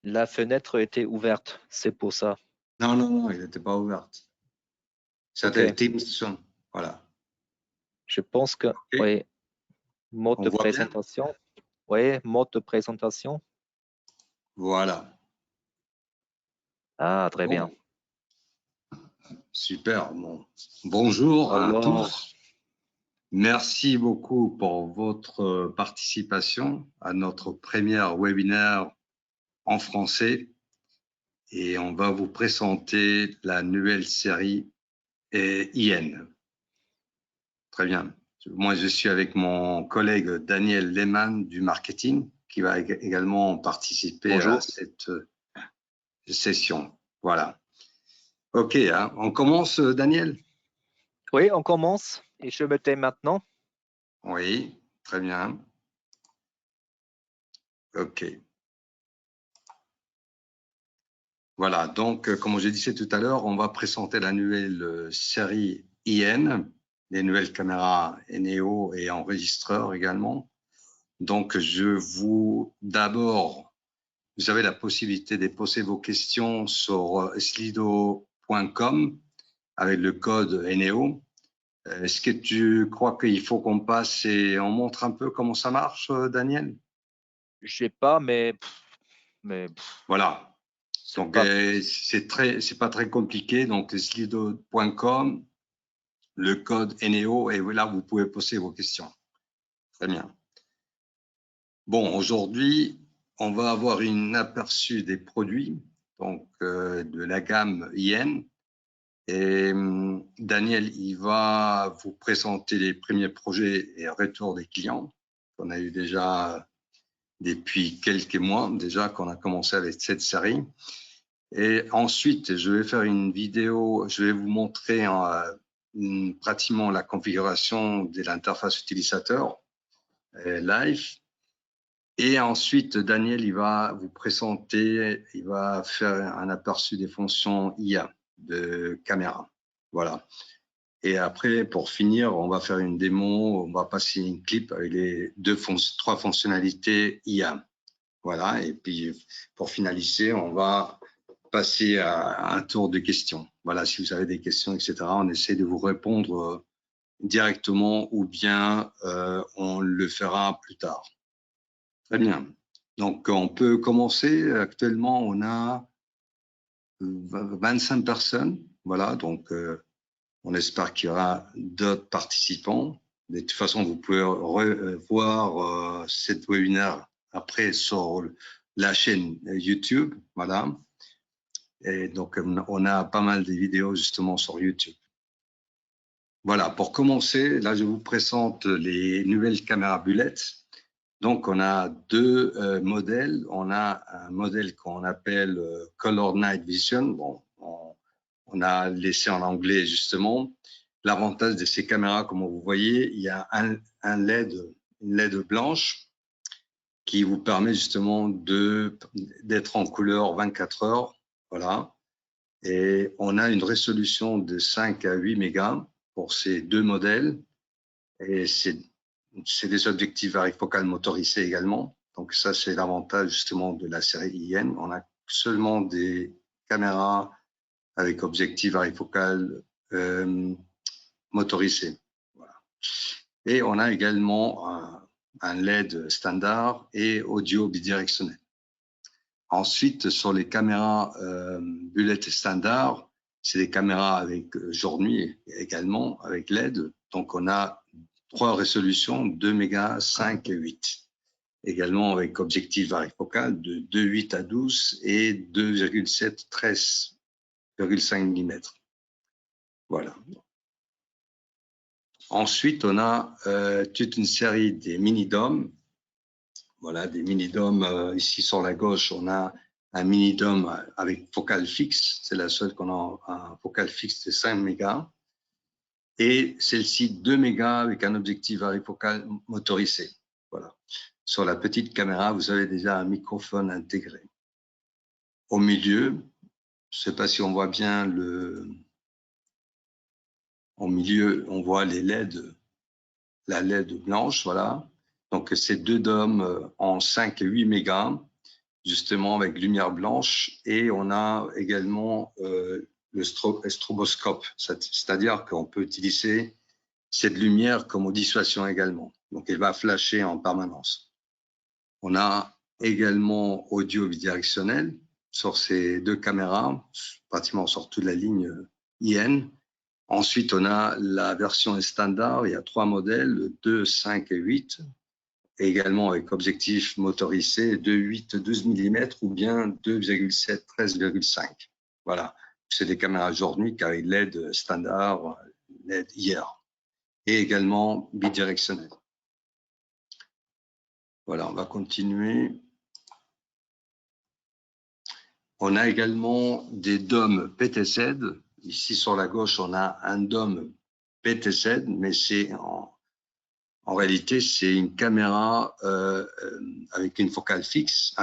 La fenêtre était ouverte, c'est pour ça. Non, non, non, il n'était pas ouverte. C'était OK. Teams. Voilà. Je pense que, OK. oui, mode On de voit bien? présentation. Oui, mode de présentation. Voilà. Ah, très bien. Bon, super. Bon. Bonjour à Alors, tous. Merci beaucoup pour votre participation à notre premier webinaire en français. Et on va vous présenter la nouvelle série IN. Très bien. Moi, je suis avec mon collègue Daniel Lehmann du marketing qui va également participer à bonjour. cette session. Voilà. OK, hein. On commence, Daniel? Oui, on commence et je me tais maintenant. Oui, très bien. OK. Voilà, donc, comme je disais tout à l'heure, on va présenter la nouvelle série IN, les nouvelles caméras NEO et enregistreurs également. Donc, d'abord, vous avez la possibilité de poser vos questions sur slido.com avec le code NEO. Est-ce que tu crois qu'il faut qu'on passe et on montre un peu comment ça marche, Daniel? Je sais pas, mais Voilà. c'est Donc, pas. c'est pas très compliqué. Donc, slido.com, le code NEO, et là, vous pouvez poser vos questions. Très bien. Bon, aujourd'hui, on va avoir un aperçu des produits, donc de la gamme IN. Et Daniel, il va vous présenter les premiers projets et retours des clients qu'on a eu déjà depuis quelques mois, déjà qu'on a commencé avec cette série. Et ensuite, je vais faire une vidéo, je vais vous montrer pratiquement la configuration de l'interface utilisateur live. Et ensuite, Daniel, il va vous présenter, il va faire un aperçu des fonctions IA de caméra. Voilà. Et après, pour finir, on va faire une démo, on va passer une clip avec les trois fonctionnalités IA. Voilà. Et puis, pour finaliser, on va passer à un tour de questions. Voilà. Si vous avez des questions, etc., on essaie de vous répondre directement ou bien on le fera plus tard. Très bien. Donc, on peut commencer. Actuellement, on a 25 personnes. Voilà. Donc, on espère qu'il y aura d'autres participants. De toute façon, vous pouvez voir cette webinaire après sur la chaîne YouTube. Voilà. Et donc, on a pas mal de vidéos justement sur YouTube. Voilà, pour commencer, là, je vous présente les nouvelles caméras Bullet. Donc, on a deux modèles. On a un modèle qu'on appelle Color Night Vision. Bon, on a laissé en anglais justement. L'avantage de ces caméras, comme vous voyez, il y a une LED blanche qui vous permet justement d'être en couleur 24 heures. Voilà. Et on a une résolution de 5 à 8 mégas pour ces deux modèles. Et c'est des objectifs varifocales motorisés également. Donc ça, c'est l'avantage justement de la série IN. On a seulement des caméras avec objectif varifocal motorisé. Voilà. Et on a également un LED standard et audio bidirectionnel. Ensuite, sur les caméras bullet standard, c'est des caméras avec jour-nuit également, avec LED. Donc, on a trois résolutions, 2 mégas, 5 et 8. Également avec objectif varifocal de 2,8 à 12 et 2,7, 13,5 mm. Voilà. Ensuite, on a toute une série des mini-DOM. Voilà, des mini-DOM. Ici, sur la gauche, on a un mini-DOM avec focale fixe. C'est la seule qu'on a un focale fixe de 5 mégas. Et celle-ci, 2 mégas avec un objectif varifocal motorisé. Voilà. Sur la petite caméra, vous avez déjà un microphone intégré. Au milieu, je ne sais pas si on voit bien au milieu, on voit les LED, la LED blanche, voilà. Donc, c'est deux DOM en 5 et 8 mégas. justement avec lumière blanche, et on a également le stroboscope, c'est-à-dire qu'on peut utiliser cette lumière comme dissuasion également. Donc, elle va flasher en permanence. On a également audio bidirectionnel sur ces deux caméras, pratiquement sur toute la ligne IN. Ensuite, on a la version standard, il y a 3 modèles, 2, 5 et 8, et également avec objectif motorisé 2,8, 12 mm ou bien 2,7, 13,5. Voilà, c'est des caméras aujourd'hui avec LED standard, LED IR, et également bidirectionnel. Voilà, on va continuer. On a également des dômes PTZ. Ici, sur la gauche, on a un dôme PTZ, mais c'est en réalité, c'est une caméra avec une focale fixe,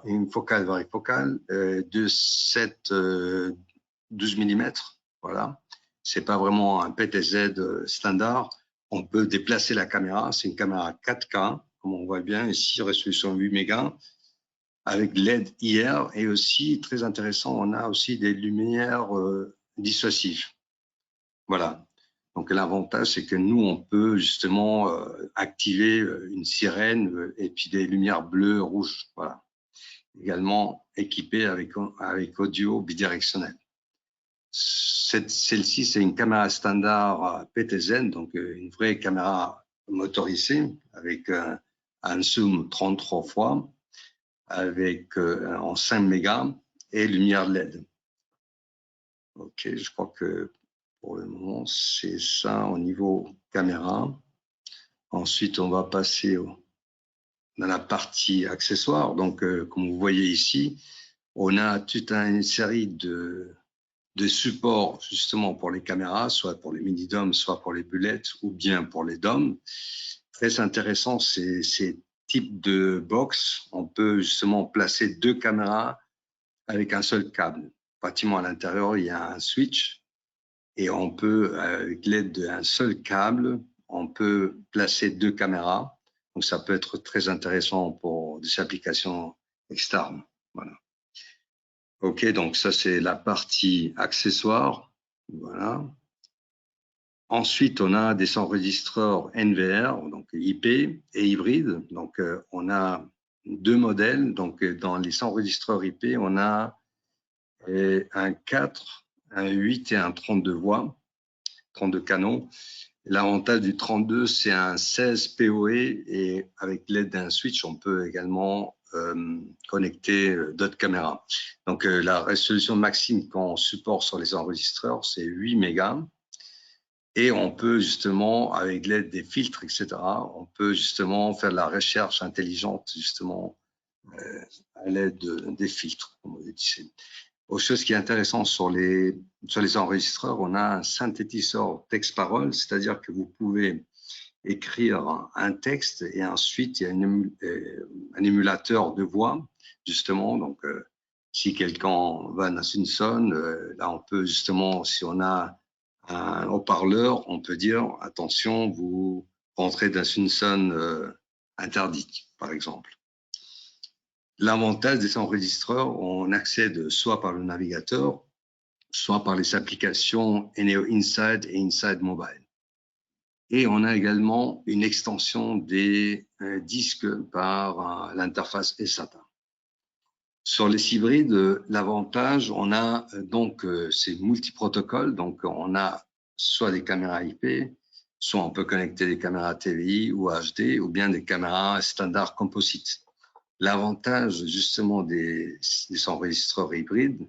une focale varifocale de 7, 12 mm. Voilà. C'est pas vraiment un PTZ standard. On peut déplacer la caméra. C'est une caméra 4K, comme on voit bien ici, résolution 8 mégas, avec LED IR, et aussi, très intéressant, on a aussi des lumières dissuasives. Voilà. Donc, l'avantage, c'est que nous, on peut justement activer une sirène et puis des lumières bleues, rouges. Voilà. Également équipé avec audio bidirectionnel. Celle-ci, c'est une caméra standard PTZ, donc une vraie caméra motorisée avec un zoom 33 fois, avec en 5 mégas et lumière LED. Ok, je crois que pour le moment, c'est ça au niveau caméra. Ensuite, on va passer dans la partie accessoires. Donc, comme vous voyez ici, on a toute une série de supports justement pour les caméras, soit pour les mini-DOM, soit pour les bullets ou bien pour les DOM. Très intéressant, ces types de box. On peut justement placer 2 caméras avec un seul câble. Pratiquement à l'intérieur, il y a un switch et on peut, avec l'aide d'un seul câble, on peut placer 2 caméras. Donc, ça peut être très intéressant pour des applications externes. Voilà. OK, donc ça, c'est la partie accessoire. Voilà. Ensuite, on a des enregistreurs NVR, donc IP et hybride. Donc, on a 2 modèles. Donc, dans les enregistreurs IP, on a un 4, un 8 et un 32 voix, 32 canaux. L'avantage du 32, c'est un 16 PoE et avec l'aide d'un switch, on peut également connecter d'autres caméras. Donc, la résolution maximum qu'on supporte sur les enregistreurs, c'est 8 mégas. Et on peut justement, avec l'aide des filtres, etc., on peut justement faire de la recherche intelligente, justement, à l'aide des filtres, comme on dit. Autre chose qui est intéressant sur les enregistreurs, on a un synthétiseur texte-parole, c'est-à-dire que vous pouvez écrire un texte et ensuite il y a un émulateur de voix, justement. Donc, si quelqu'un va dans une zone, là, on peut justement, si on a un haut-parleur, on peut dire attention, vous rentrez dans une zone interdite, par exemple. L'avantage des enregistreurs, on accède soit par le navigateur, soit par les applications Eneo Inside et Inside Mobile. Et on a également une extension des disques par l'interface eSATA. Sur les hybrides, l'avantage, on a donc ces multiprotocoles, donc on a soit des caméras IP, soit on peut connecter des caméras TVI ou HD, ou bien des caméras standard composite. L'avantage justement des enregistreurs hybrides,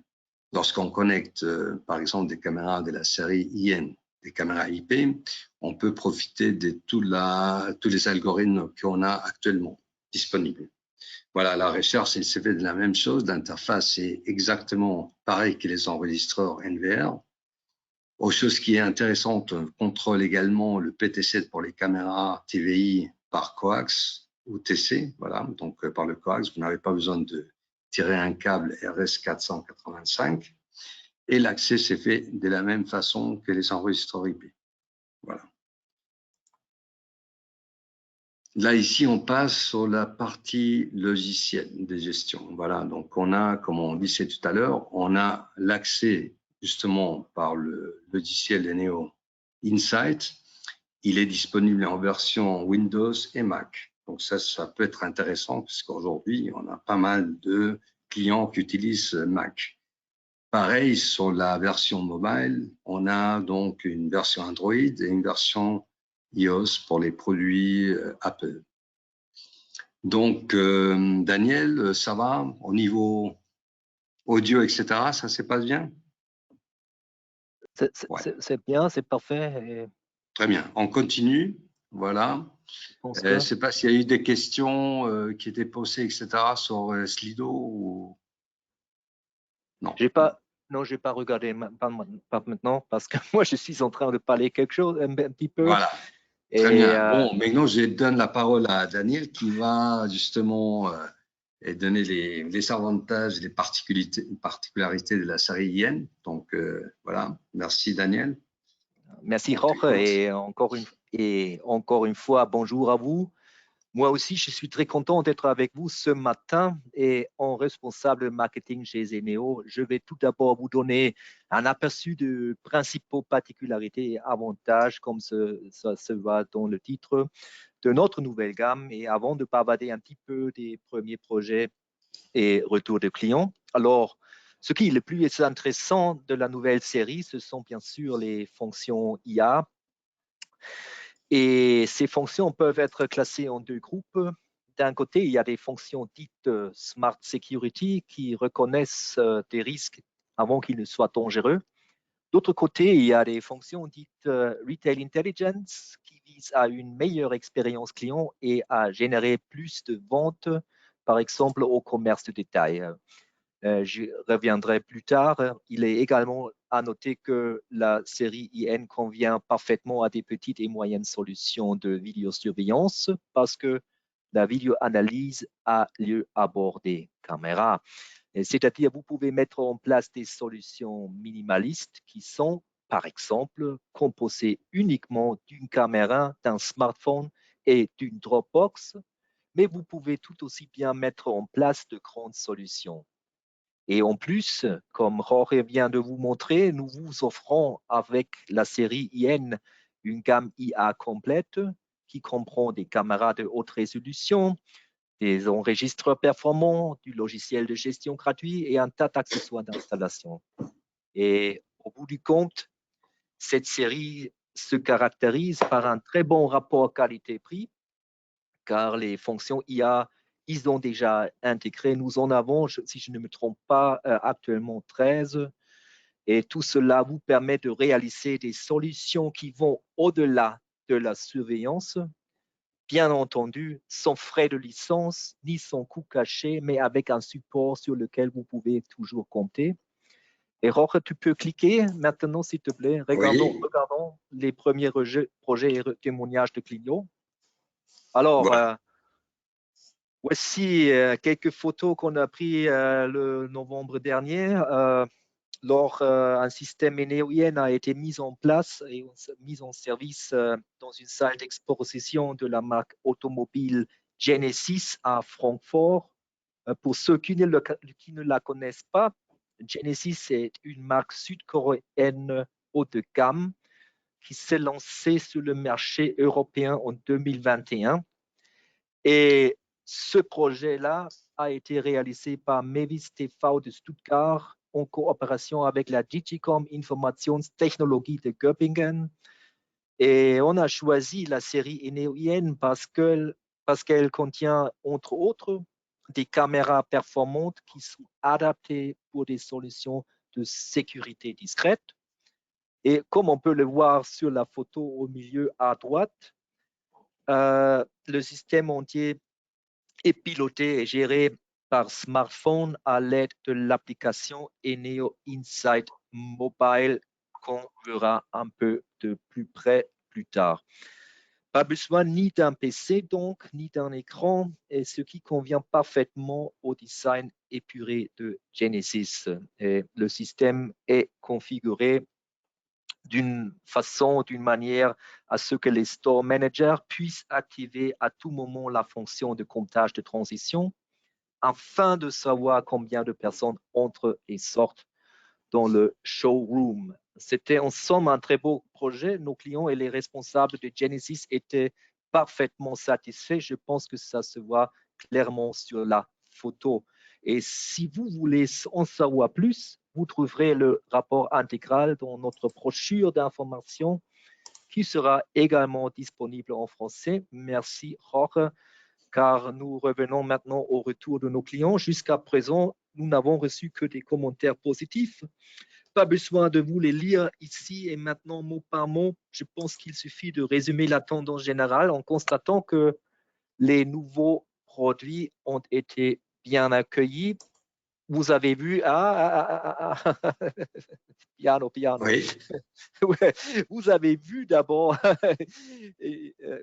lorsqu'on connecte par exemple des caméras de la série IN, des caméras IP, on peut profiter de tous les algorithmes qu'on a actuellement disponibles. Voilà, la recherche, il s'est fait de la même chose. L'interface est exactement pareil que les enregistreurs NVR. Autre chose qui est intéressante, on contrôle également le PTZ pour les caméras TVI par coax ou TC. Voilà, donc par le coax, vous n'avez pas besoin de tirer un câble RS485. Et l'accès s'est fait de la même façon que les enregistreurs IP. Voilà. Là, ici, on passe sur la partie logicielle de gestion. Voilà, donc on a, comme on disait tout à l'heure, on a l'accès justement par le logiciel Eneo Insight. Il est disponible en version Windows et Mac. Donc ça peut être intéressant puisqu'aujourd'hui, on a pas mal de clients qui utilisent Mac. Pareil, sur la version mobile, on a donc une version Android et une version iOS pour les produits Apple. Donc, Daniel, ça va au niveau audio, etc. Ça se passe bien? Ouais, C'est bien, c'est parfait. Et très bien. On continue. Voilà. je pense Je ne que sais pas s'il y a eu des questions qui étaient posées, etc. sur Slido ou non. j'ai pas, non, j'ai pas regardé pas maintenant parce que moi, je suis en train de parler quelque chose un petit peu. Voilà. Très Et bien. Bon, maintenant, je donne la parole à Daniel qui va justement donner les avantages et les particularités de la série IN. Donc, voilà. Merci, Daniel. merci, On Jorge. t'écoute. Et encore une fois, bonjour à vous. Moi aussi, je suis très content d'être avec vous ce matin et en responsable marketing chez Zeneo. Je vais tout d'abord vous donner un aperçu de principaux particularités et avantages, comme ça se voit dans le titre, de notre nouvelle gamme. Et avant de bavarder un petit peu des premiers projets et retours de clients. Alors, ce qui est le plus intéressant de la nouvelle série, ce sont bien sûr les fonctions IA. Et ces fonctions peuvent être classées en deux groupes. D'un côté, il y a des fonctions dites Smart Security qui reconnaissent des risques avant qu'ils ne soient dangereux. D'autre côté, il y a des fonctions dites Retail Intelligence qui visent à une meilleure expérience client et à générer plus de ventes, par exemple au commerce de détail. J'y reviendrai plus tard. Il est également à noter que la série IN convient parfaitement à des petites et moyennes solutions de vidéosurveillance parce que la vidéoanalyse a lieu à bord des caméras. C'est-à-dire, vous pouvez mettre en place des solutions minimalistes qui sont, par exemple, composées uniquement d'une caméra, d'un smartphone et d'une Dropbox, mais vous pouvez tout aussi bien mettre en place de grandes solutions. Et en plus, comme Jorge vient de vous montrer, nous vous offrons avec la série IN une gamme IA complète qui comprend des caméras de haute résolution, des enregistreurs performants, du logiciel de gestion gratuit et un tas d'accessoires d'installation. Et au bout du compte, cette série se caractérise par un très bon rapport qualité-prix car les fonctions IA, ils ont déjà intégré. Nous en avons, si je ne me trompe pas, actuellement 13. Et tout cela vous permet de réaliser des solutions qui vont au-delà de la surveillance, bien entendu, sans frais de licence ni sans coût caché, mais avec un support sur lequel vous pouvez toujours compter. Et Roche, tu peux cliquer maintenant, s'il te plaît. Oui, Regardons les premiers projets et témoignages de Clignot. Alors, voilà. voici quelques photos qu'on a prises le novembre dernier. Lors un système énéolien a été mis en place et mis en service dans une salle d'exposition de la marque automobile Genesis à Francfort. Pour ceux qui ne la connaissent pas, Genesis est une marque sud-coréenne haut de gamme qui s'est lancée sur le marché européen en 2021. Et ce projet-là a été réalisé par Mavis TV de Stuttgart en coopération avec la Digicom Informationstechnologie de Göppingen. Et on a choisi la série énéolienne parce qu'elle contient, entre autres, des caméras performantes qui sont adaptées pour des solutions de sécurité discrète. Et comme on peut le voir sur la photo au milieu à droite, le système entier est piloté et géré par smartphone à l'aide de l'application Eneo Insight Mobile qu'on verra un peu de plus près plus tard. Pas besoin ni d'un PC donc, ni d'un écran, et ce qui convient parfaitement au design épuré de Genesis. Et le système est configuré d'une façon, d'une manière à ce que les store managers puissent activer à tout moment la fonction de comptage de transition afin de savoir combien de personnes entrent et sortent dans le showroom. C'était en somme un très beau projet. Nos clients et les responsables de Genesis étaient parfaitement satisfaits. Je pense que ça se voit clairement sur la photo. Et si vous voulez en savoir plus, vous trouverez le rapport intégral dans notre brochure d'information qui sera également disponible en français. Merci, Jorge, car nous revenons maintenant au retour de nos clients. Jusqu'à présent, nous n'avons reçu que des commentaires positifs. Pas besoin de vous les lire ici et maintenant mot par mot. Je pense qu'il suffit de résumer la tendance générale en constatant que les nouveaux produits ont été bien accueillis. Vous avez vu, piano, piano. Oui. Vous avez vu d'abord,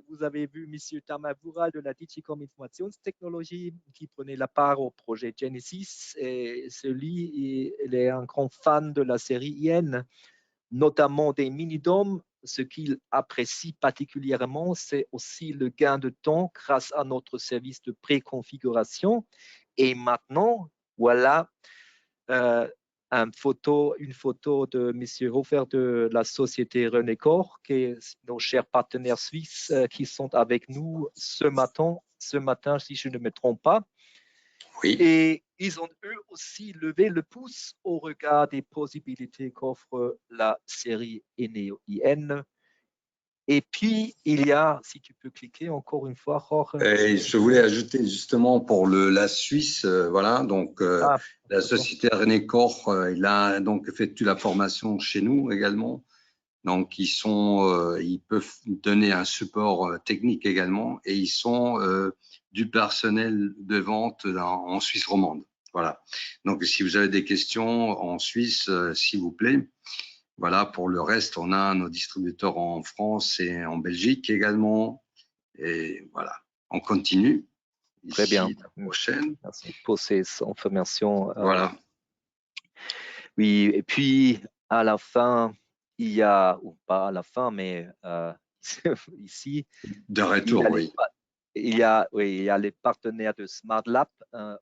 vous avez vu M. Tamavura de la Digicom Informationstechnologie qui prenait la part au projet Genesis. Et celui, il est un grand fan de la série IN, notamment des mini-DOM. Ce qu'il apprécie particulièrement, c'est aussi le gain de temps grâce à notre service de préconfiguration. Et maintenant, voilà une photo de M. Hofer de la société René Corr, qui est nos chers partenaires suisses qui sont avec nous ce matin, si je ne me trompe pas. Oui. Et ils ont eux aussi levé le pouce au regard des possibilités qu'offre la série Eneo IN. Et puis, il y a, si tu peux cliquer encore une fois, Jorge. Et je voulais ajouter justement pour la Suisse, voilà, donc la société René Corr, il a donc effectué la formation chez nous également. Donc, ils peuvent donner un support technique également et ils sont du personnel de vente en Suisse romande. Voilà. Donc, si vous avez des questions en Suisse, s'il vous plaît. Voilà, pour le reste, on a nos distributeurs en France et en Belgique également. Et voilà, on continue. Très bien. La prochaine. Merci pour ces informations. Voilà. Oui, et puis à la fin, il y a, ou pas à la fin, mais ici, de retour, oui. Il y a les partenaires de Smart Lab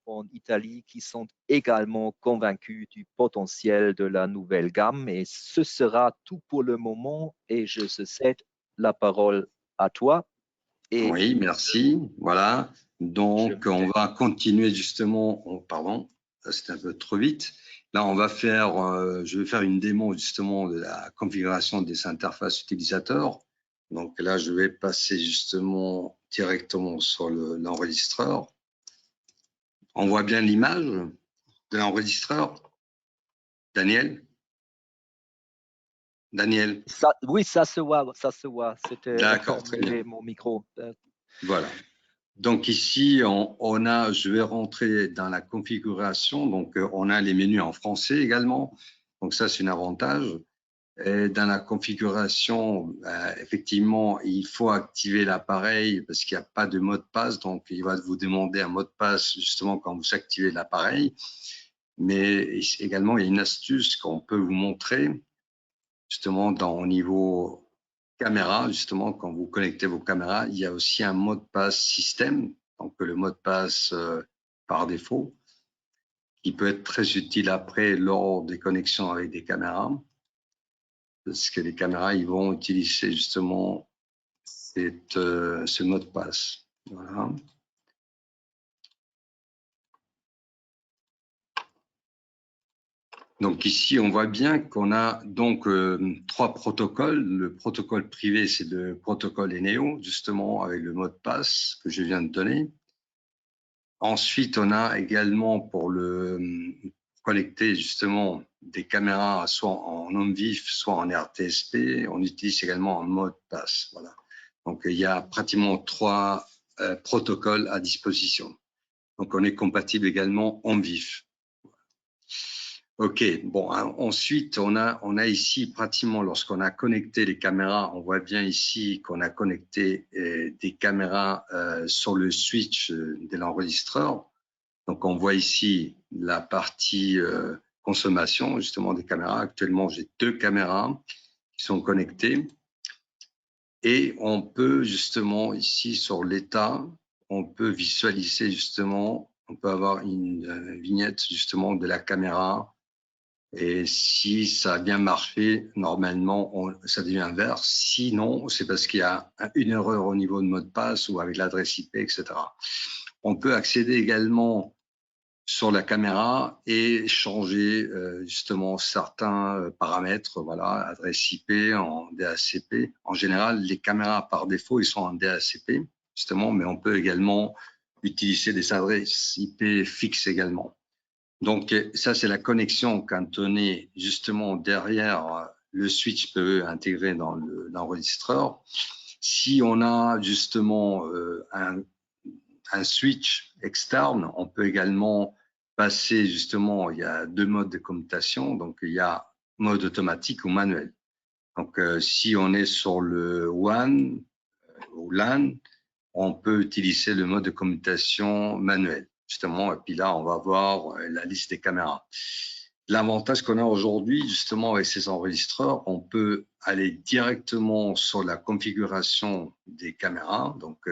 en Italie qui sont également convaincus du potentiel de la nouvelle gamme. Et ce sera tout pour le moment. Et je cède la parole à toi. Et oui, merci. Voilà. Donc, on va continuer justement. Pardon, c'était un peu trop vite. Là, je vais faire une démo justement de la configuration des interfaces utilisateurs. Donc là, je vais passer justement directement sur l'enregistreur. On voit bien l'image de l'enregistreur. Daniel? Oui, ça se voit, ça se voit. C'était mon micro. Voilà. Donc ici, je vais rentrer dans la configuration. Donc, on a les menus en français également. Donc ça, c'est un avantage. Et dans la configuration, effectivement, il faut activer l'appareil parce qu'il n'y a pas de mot de passe. Donc, il va vous demander un mot de passe justement quand vous activez l'appareil. Mais également, il y a une astuce qu'on peut vous montrer justement au niveau caméra, justement, quand vous connectez vos caméras, il y a aussi un mot de passe système, donc le mot de passe par défaut, qui peut être très utile après lors des connexions avec des caméras, parce que les caméras, ils vont utiliser justement ce mot de passe. Voilà. Donc ici, on voit bien qu'on a donc 3 protocoles. Le protocole privé, c'est le protocole Eneo, justement, avec le mot de passe que je viens de donner. Ensuite, on a également pour connecter justement des caméras soit en homme vif, soit en RTSP. On utilise également un mot de passe. Voilà. Donc, il y a pratiquement 3 protocoles à disposition. Donc, on est compatible également en vif. OK, bon, ensuite, on a ici pratiquement, lorsqu'on a connecté les caméras, on voit bien ici qu'on a connecté des caméras sur le switch de l'enregistreur. Donc, on voit ici la partie consommation, justement, des caméras. Actuellement, j'ai 2 caméras qui sont connectés. Et on peut justement, ici sur l'état, on peut visualiser justement, on peut avoir une vignette justement de la caméra. Et si ça a bien marché, normalement, ça devient vert. Sinon, c'est parce qu'il y a une erreur au niveau de mot de passe ou avec l'adresse IP, etc. On peut accéder également sur la caméra et changer justement certains paramètres, voilà, adresse IP en DHCP. En général, les caméras par défaut, ils sont en DHCP justement, mais on peut également utiliser des adresses IP fixes également. Donc ça, c'est la connexion quand on est justement derrière le switch PE intégré dans l'enregistreur. Si on a justement un switch externe, on peut également passer justement, il y a deux modes de commutation, donc il y a mode automatique ou manuel. Donc si on est sur le WAN ou LAN, on peut utiliser le mode de commutation manuel, justement, et puis là, on va voir la liste des caméras. L'avantage qu'on a aujourd'hui, justement, avec ces enregistreurs, on peut aller directement sur la configuration des caméras. Donc,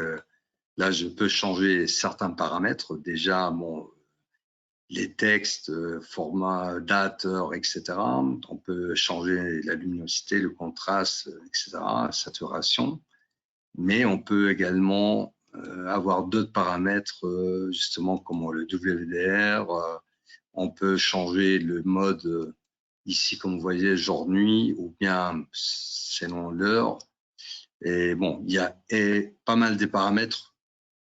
là, je peux changer certains paramètres. Déjà, bon, les textes, format, date, heure, etc. On peut changer la luminosité, le contraste, etc., saturation. Mais on peut également avoir d'autres paramètres, justement, comme le WDR. On peut changer le mode, ici, comme vous voyez, jour-nuit, ou bien selon l'heure. Et bon, il y a pas mal de paramètres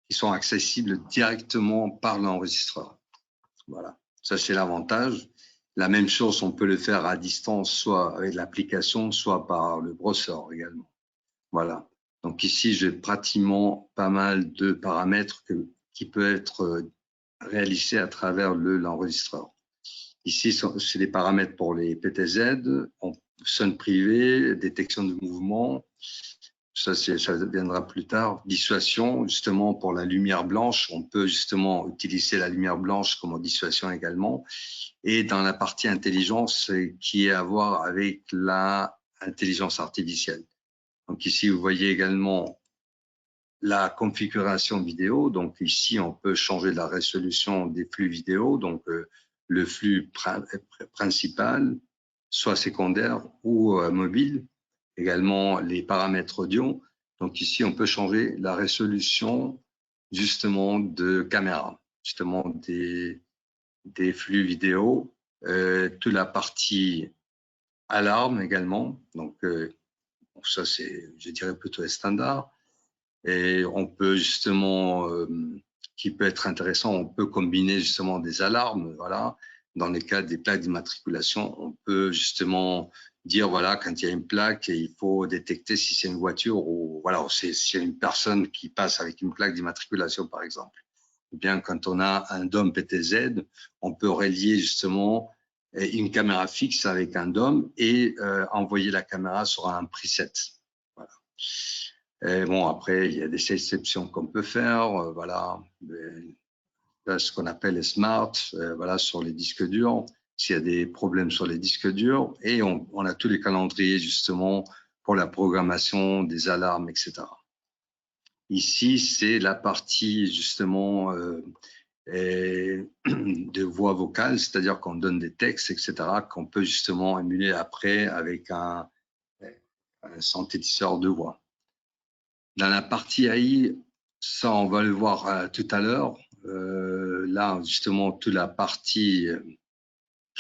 qui sont accessibles directement par l'enregistreur. Voilà, ça c'est l'avantage. La même chose, on peut le faire à distance, soit avec l'application, soit par le browser également. Voilà. Donc ici, j'ai pratiquement pas mal de paramètres qui peuvent être réalisés à travers l'enregistreur. Ici, c'est les paramètres pour les PTZ, son privé, détection de mouvement. Ça viendra plus tard. Dissuasion, justement, pour la lumière blanche, on peut justement utiliser la lumière blanche comme dissuasion également. Et dans la partie intelligence, qui est à voir avec l'intelligence artificielle. Donc ici, vous voyez également la configuration vidéo. Donc ici, on peut changer la résolution des flux vidéo. Donc le flux principal, soit secondaire ou mobile. Également les paramètres audio. Donc ici, on peut changer la résolution justement de caméra, justement des flux vidéo. Toute la partie alarme également. Donc ça, c'est, je dirais, plutôt standard. Et on peut justement, qui peut être intéressant, on peut combiner justement des alarmes. Voilà. Dans les cas des plaques d'immatriculation, on peut justement dire, voilà, quand il y a une plaque, il faut détecter si c'est une voiture ou voilà, si c'est une personne qui passe avec une plaque d'immatriculation, par exemple. Ou bien quand on a un DOM PTZ, on peut relier justement une caméra fixe avec un DOM et envoyer la caméra sur un preset. Voilà. Et bon, après, il y a des exceptions qu'on peut faire. Voilà, ce qu'on appelle les smart, voilà, sur les disques durs. S'il y a des problèmes sur les disques durs, et on a tous les calendriers justement pour la programmation des alarmes, etc. Ici, c'est la partie justement de voix vocale, c'est-à-dire qu'on donne des textes, etc., qu'on peut justement émuler après avec un synthétiseur de voix. Dans la partie AI, ça, on va le voir tout à l'heure. Là, justement, toute la partie,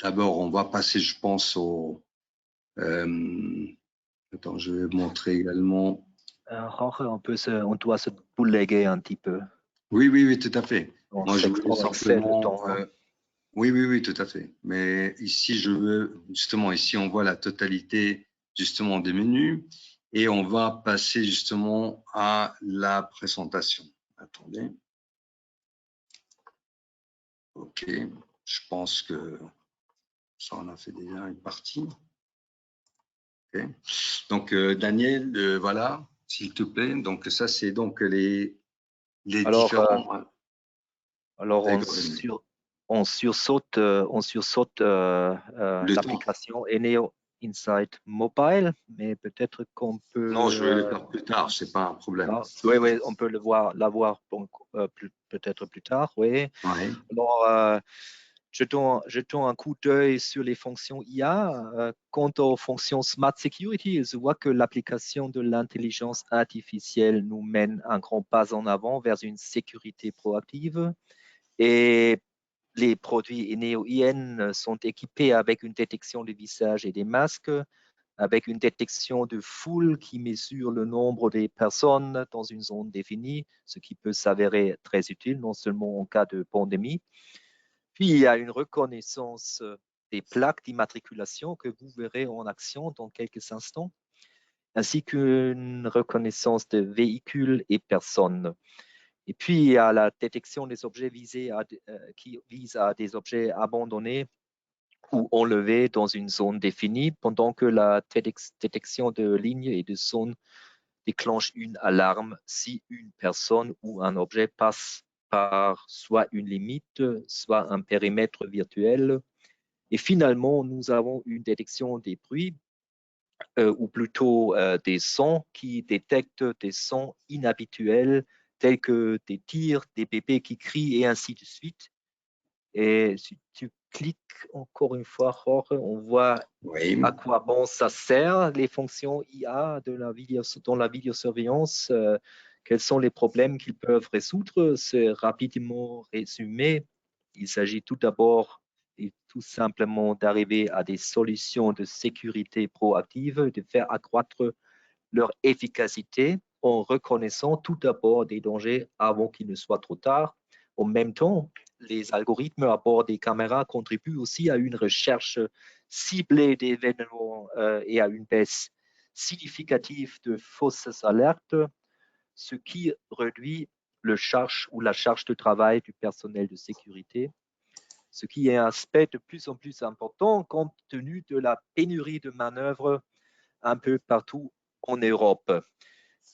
d'abord, on va passer, je pense, au... attends, je vais montrer également. Jorge, on doit se bouléguer un petit peu. Oui, oui, oui, tout à fait. On Moi, je voulais excède le simplement... temps. Hein. oui, oui, oui, tout à fait. Mais ici, je veux, justement, ici, on voit la totalité, justement, des menus. Et on va passer, justement, à la présentation. Attendez. OK, je pense que ça, on a fait déjà une partie. Okay. Donc, Daniel, voilà, s'il te plaît. Donc, ça, c'est donc les différents... Alors on sursaute le temps. l'application Eneo. Insight Mobile, mais peut-être qu'on peut… Non, je vais le faire plus tard, c'est pas un problème. Oui, oui, on peut l'avoir peut-être plus tard, oui. Ouais. Alors, jetons un coup d'œil sur les fonctions IA. Quant aux fonctions Smart Security, il se voit que l'application de l'intelligence artificielle nous mène un grand pas en avant vers une sécurité proactive. Et les produits NeoIN sont équipés avec une détection des visages et des masques, avec une détection de foule qui mesure le nombre des personnes dans une zone définie, ce qui peut s'avérer très utile, non seulement en cas de pandémie. Puis, il y a une reconnaissance des plaques d'immatriculation que vous verrez en action dans quelques instants, ainsi qu'une reconnaissance de véhicules et personnes. Et puis, il y a la détection des objets qui vise à des objets abandonnés ou enlevés dans une zone définie, pendant que la détection de lignes et de zones déclenche une alarme si une personne ou un objet passe par soit une limite, soit un périmètre virtuel. Et finalement, nous avons une détection des bruits, ou plutôt des sons qui détectent des sons inhabituels, tels que des tirs, des bébés qui crient et ainsi de suite. Et si tu cliques encore une fois, Jorge, on voit Oui. à quoi bon ça sert, les fonctions IA dans la vidéosurveillance, quels sont les problèmes qu'ils peuvent résoudre. C'est rapidement résumé. Il s'agit tout d'abord et tout simplement d'arriver à des solutions de sécurité proactive, de faire accroître leur efficacité en reconnaissant tout d'abord des dangers avant qu'il ne soit trop tard. En même temps, les algorithmes à bord des caméras contribuent aussi à une recherche ciblée d'événements et à une baisse significative de fausses alertes, ce qui réduit la charge de travail du personnel de sécurité, ce qui est un aspect de plus en plus important compte tenu de la pénurie de manœuvres un peu partout en Europe.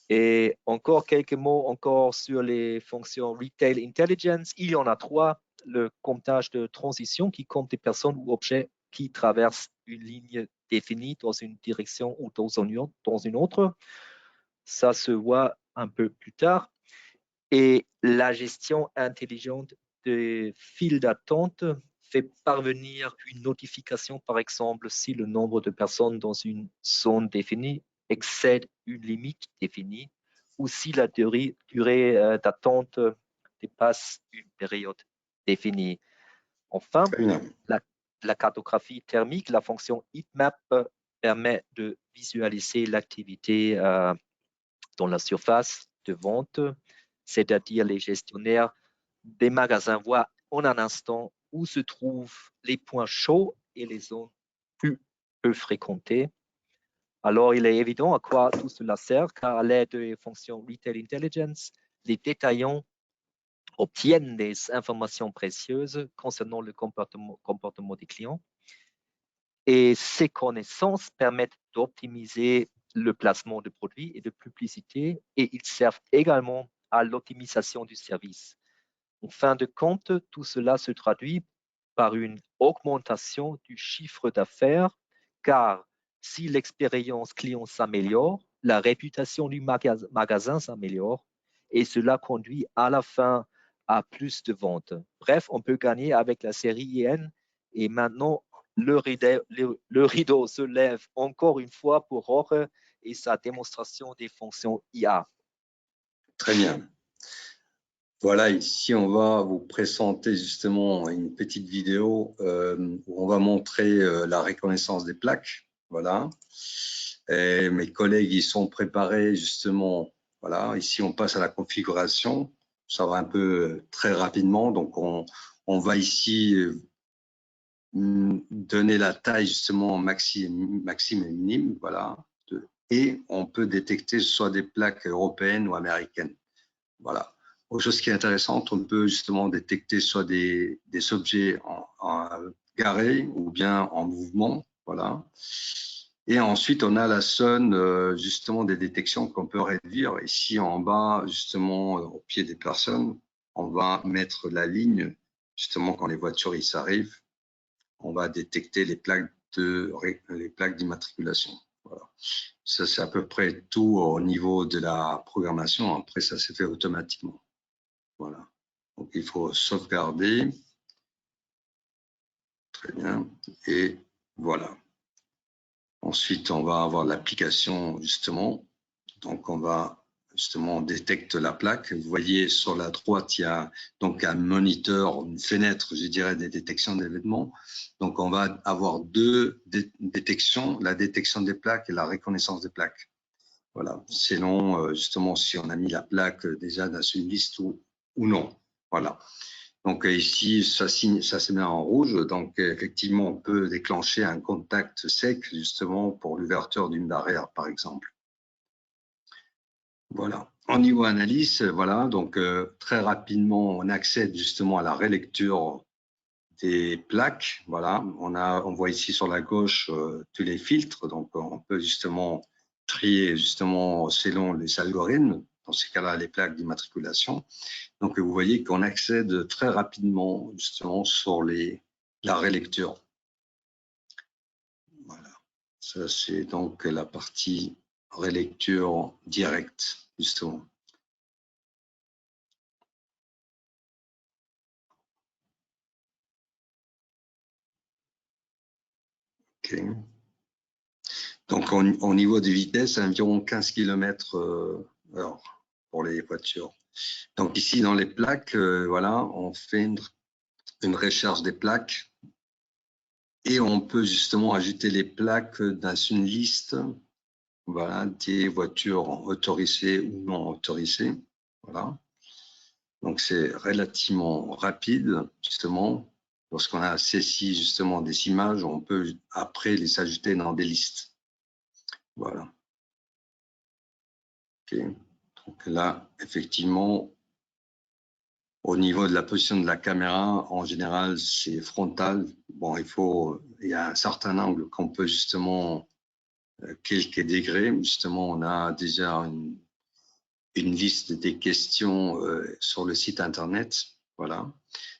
Et encore quelques mots encore sur les fonctions Retail Intelligence. Il y en a 3. Le comptage de transition qui compte des personnes ou objets qui traversent une ligne définie dans une direction ou dans une autre. Ça se voit un peu plus tard. Et la gestion intelligente des files d'attente fait parvenir une notification, par exemple, si le nombre de personnes dans une zone définie excède une limite définie ou si la durée d'attente dépasse une période définie. Enfin, la cartographie thermique, la fonction heatmap permet de visualiser l'activité dans la surface de vente, c'est-à-dire les gestionnaires des magasins voient en un instant où se trouvent les points chauds et les zones plus peu fréquentées. Alors, il est évident à quoi tout cela sert, car à l'aide des fonctions Retail Intelligence, les détaillants obtiennent des informations précieuses concernant le comportement des clients. Et ces connaissances permettent d'optimiser le placement de produits et de publicité, et ils servent également à l'optimisation du service. En fin de compte, tout cela se traduit par une augmentation du chiffre d'affaires, car si l'expérience client s'améliore, la réputation du magasin s'améliore, et cela conduit à la fin à plus de ventes. Bref, on peut gagner avec la série IN, et maintenant, le rideau se lève encore une fois pour Jorge et sa démonstration des fonctions IA. Très bien. Voilà, ici, on va vous présenter justement une petite vidéo où on va montrer la reconnaissance des plaques. Voilà. Et mes collègues, ils sont préparés justement. Voilà, ici, on passe à la configuration. Ça va un peu très rapidement. Donc, on va ici donner la taille justement maxime et minime. Voilà. Et on peut détecter soit des plaques européennes ou américaines. Voilà. Autre chose qui est intéressante, on peut justement détecter soit des objets garés ou bien en mouvement. Voilà. Et ensuite, on a la zone justement des détections qu'on peut réduire. Ici, en bas, justement, au pied des personnes, on va mettre la ligne, justement, quand les voitures arrivent, on va détecter les plaques les plaques d'immatriculation. Voilà. Ça, c'est à peu près tout au niveau de la programmation. Après, ça s'est fait automatiquement. Voilà. Donc, il faut sauvegarder. Très bien. Et voilà. Ensuite, on va avoir l'application, justement. Donc, on va, justement, on détecte la plaque. Vous voyez, sur la droite, il y a donc un moniteur, une fenêtre, je dirais, des détections d'événements. Donc, on va avoir deux détections, la détection des plaques et la reconnaissance des plaques. Voilà, selon, justement, si on a mis la plaque déjà dans une liste ou non. Voilà. Donc ici, ça se met en rouge. Donc effectivement, on peut déclencher un contact sec justement pour l'ouverture d'une barrière, par exemple. Voilà. Au niveau analyse, voilà. Donc très rapidement, on accède justement à la relecture des plaques. Voilà. On voit ici sur la gauche tous les filtres. Donc on peut justement trier justement selon les algorithmes. Dans ces cas-là, les plaques d'immatriculation. Donc, vous voyez qu'on accède très rapidement justement sur la relecture. Voilà. Ça, c'est donc la partie relecture directe, justement. Okay. Donc, au niveau de vitesse, environ 15 km/h pour les voitures. Donc, ici, dans les plaques, voilà, on fait une recherche des plaques et on peut justement ajouter les plaques dans une liste, voilà, des voitures autorisées ou non autorisées. Voilà. Donc, c'est relativement rapide, justement. Lorsqu'on a saisi justement des images, on peut après les ajouter dans des listes. Voilà. Okay. Donc là, effectivement, au niveau de la position de la caméra, en général, c'est frontal. Bon, il y a un certain angle qu'on peut justement, quelques degrés. Justement, on a déjà une liste des questions sur le site internet. Voilà.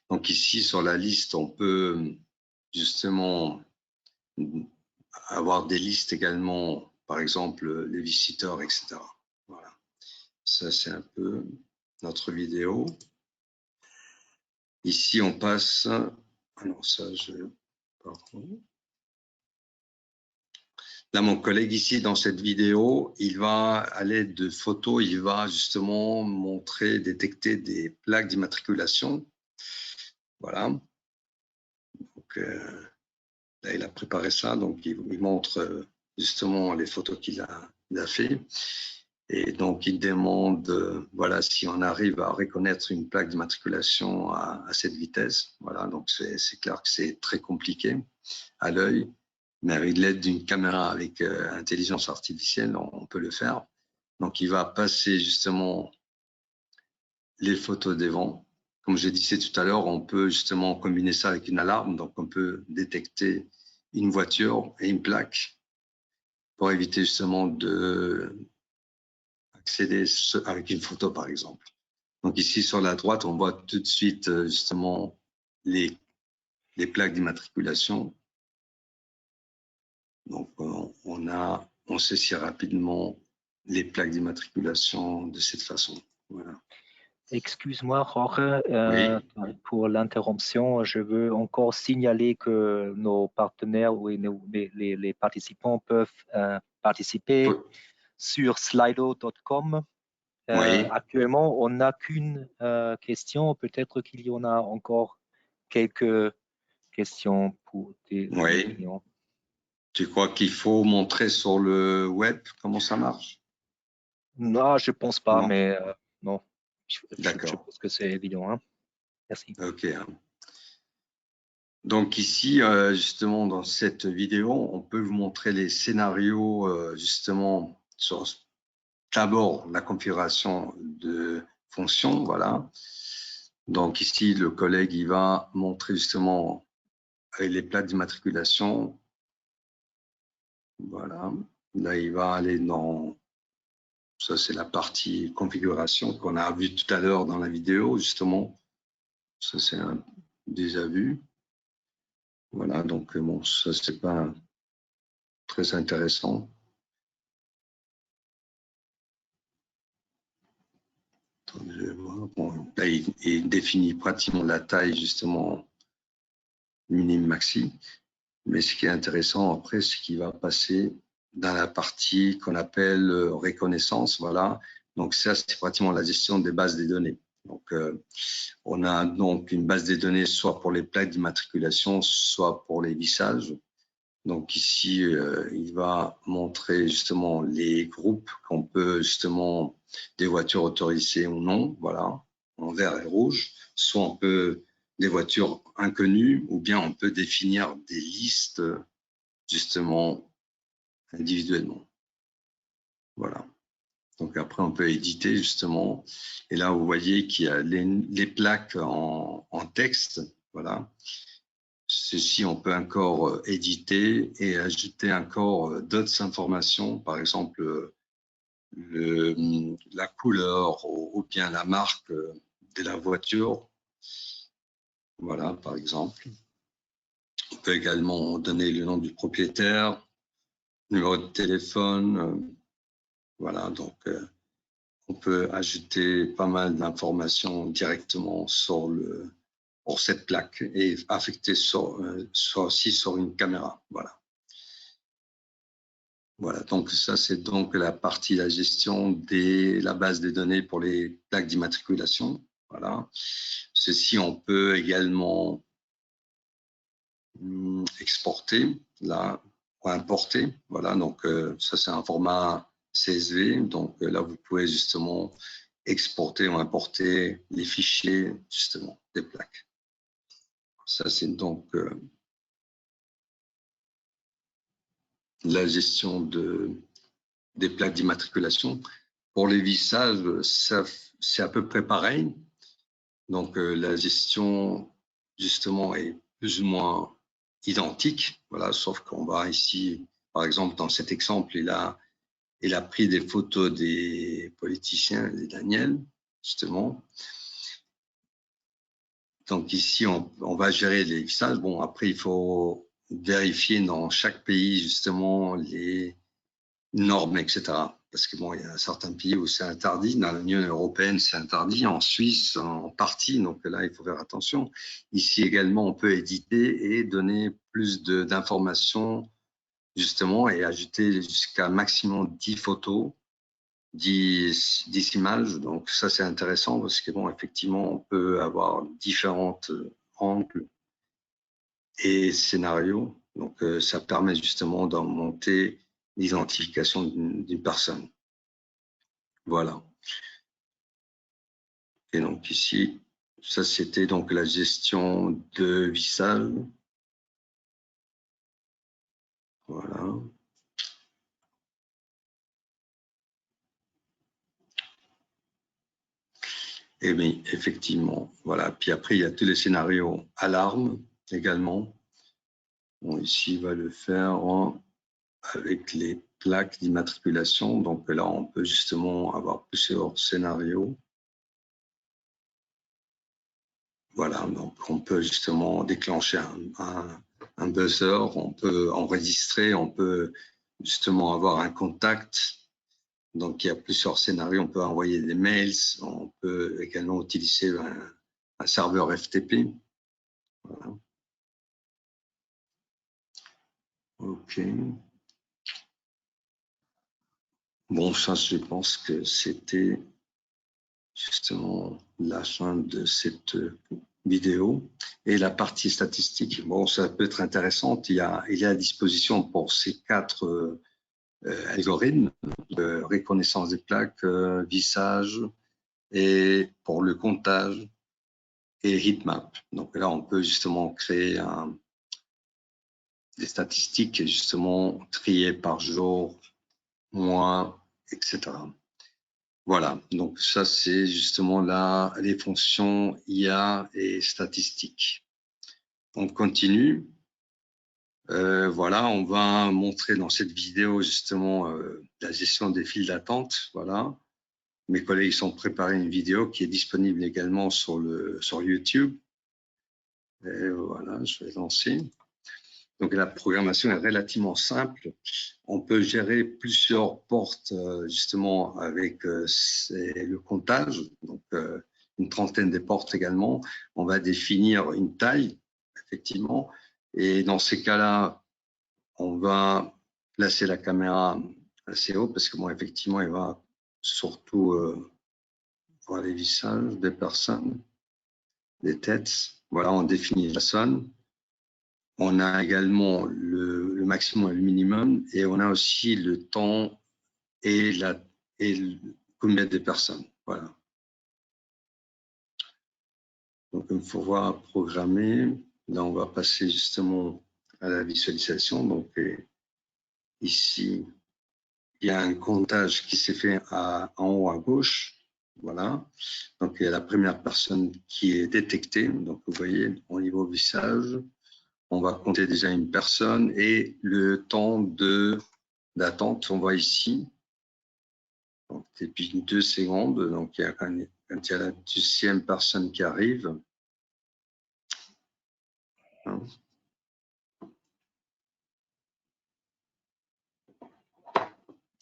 Donc ici, sur la liste, on peut justement avoir des listes également, par exemple, les visiteurs, etc. Voilà. Ça, c'est un peu notre vidéo. Ici, on passe... Alors ça, pardon. Là, mon collègue ici, dans cette vidéo, il va, à l'aide de photos, il va justement montrer, détecter des plaques d'immatriculation. Voilà. Donc, là, il a préparé ça, donc il montre justement les photos qu'il a fait. Et donc, il demande, voilà, si on arrive à reconnaître une plaque d'immatriculation à cette vitesse. Voilà, donc c'est clair que c'est très compliqué à l'œil, mais avec l'aide d'une caméra avec intelligence artificielle, on peut le faire. Donc, il va passer justement les photos des vents. Comme je disais tout à l'heure, on peut justement combiner ça avec une alarme. Donc, on peut détecter une voiture et une plaque pour éviter justement d'accéder avec une photo, par exemple. Donc, ici, sur la droite, on voit tout de suite justement les plaques d'immatriculation. Donc, on saisit rapidement les plaques d'immatriculation de cette façon. Voilà. Excuse-moi, Jorge, Oui. pour l'interruption. Je veux encore signaler que nos partenaires ou les participants peuvent participer sur slido.com. Oui. Actuellement, on n'a qu'une question. Peut-être qu'il y en a encore quelques questions pour des clients. Tu crois qu'il faut montrer sur le web comment ça marche? Non, je pense pas, Non. mais non. Je D'accord. pense que c'est évident. Hein. Merci. OK. Donc ici, justement, dans cette vidéo, on peut vous montrer les scénarios, justement, sur d'abord la configuration de fonction. Voilà. Donc ici, le collègue, il va montrer justement avec les plaques d'immatriculation. Voilà. Là, il va aller dans... Ça, c'est la partie configuration qu'on a vue tout à l'heure dans la vidéo, justement. Ça, c'est déjà vu. Voilà, donc bon, ça c'est pas très intéressant. Bon, là, il définit pratiquement la taille justement minime maxi, mais ce qui est intéressant après, c'est qu'il va passer dans la partie qu'on appelle reconnaissance, voilà. Donc ça, c'est pratiquement la gestion des bases des données. Donc on a donc une base des données soit pour les plaques d'immatriculation, soit pour les vissages. Donc ici, il va montrer justement les groupes qu'on peut justement des voitures autorisées ou non, voilà, en vert et rouge. Soit on peut des voitures inconnues ou bien on peut définir des listes justement individuellement. Voilà. Donc après, on peut éditer justement. Et là, vous voyez qu'il y a les plaques en texte, voilà. Ceci, on peut encore éditer et ajouter encore d'autres informations, par exemple la couleur ou bien la marque de la voiture. Voilà, par exemple. On peut également donner le nom du propriétaire, numéro de téléphone. Voilà, donc on peut ajouter pas mal d'informations directement pour cette plaque et affecter soit aussi sur une caméra. Voilà. Voilà, donc ça c'est donc la partie la gestion de la base des données pour les plaques d'immatriculation. Voilà. Ceci, on peut également exporter, là, ou importer. Voilà, donc ça c'est un format CSV. Donc là, vous pouvez justement exporter ou importer les fichiers justement des plaques. Ça c'est donc la gestion des plaques d'immatriculation. Pour les vissages, c'est à peu près pareil. Donc, la gestion, justement, est plus ou moins identique. Voilà, sauf qu'on va ici, par exemple, dans cet exemple, il a pris des photos des politiciens, des Daniel, justement. Donc, ici, on va gérer les visages. Bon, après, il faut vérifier dans chaque pays, justement, les normes, etc. Parce que bon, il y a certains pays où c'est interdit. Dans l'Union européenne, c'est interdit. En Suisse, en partie. Donc là, il faut faire attention. Ici également, on peut éditer et donner plus d'informations, justement, et ajouter jusqu'à un maximum 10 photos, 10 images. Donc ça, c'est intéressant parce que bon, effectivement, on peut avoir différentes angles et scénarios. Donc ça permet justement d'en monter l'identification d'une personne. Voilà. Et donc ici, ça c'était donc la gestion de visage. Voilà. Et bien, effectivement, voilà. Puis après, il y a tous les scénarios alarme également. Bon, ici, il va le faire avec les plaques d'immatriculation. Donc là, on peut justement avoir plusieurs scénarios. Voilà, donc on peut justement déclencher un buzzer, on peut enregistrer, on peut justement avoir un contact. Donc il y a plusieurs scénarios, on peut envoyer des mails, on peut également utiliser un serveur FTP. Voilà. OK. Bon, ça, je pense que c'était justement la fin de cette vidéo. Et la partie statistique, bon, ça peut être intéressante. Il est à disposition pour ces 4 algorithmes de reconnaissance des plaques, vissage et pour le comptage et heatmap. Donc là, on peut justement créer des statistiques justement triées par jour, mois, etc. Voilà, donc ça c'est justement là les fonctions IA et statistiques. On continue. Voilà, on va montrer dans cette vidéo justement la gestion des files d'attente. Voilà, mes collègues ont préparé une vidéo qui est disponible également sur YouTube. Et voilà, je vais lancer. Donc la programmation est relativement simple. On peut gérer plusieurs portes justement avec le comptage, donc une trentaine de portes également. On va définir une taille, effectivement, et dans ces cas-là, on va placer la caméra assez haut parce que bon, effectivement, elle va surtout voir les visages des personnes, des têtes. Voilà, on définit la zone. On a également le maximum et le minimum, et on a aussi le temps et combien de personnes. Voilà. Donc, il faut voir programmer. Là, on va passer justement à la visualisation. Donc, ici, il y a un comptage qui s'est fait en haut à gauche. Voilà. Donc, il y a la première personne qui est détectée. Donc, vous voyez, au niveau visage, on va compter déjà une personne et le temps d'attente, on voit ici. Donc, depuis 2 secondes, donc quand il y a la deuxième personne qui arrive. Hein.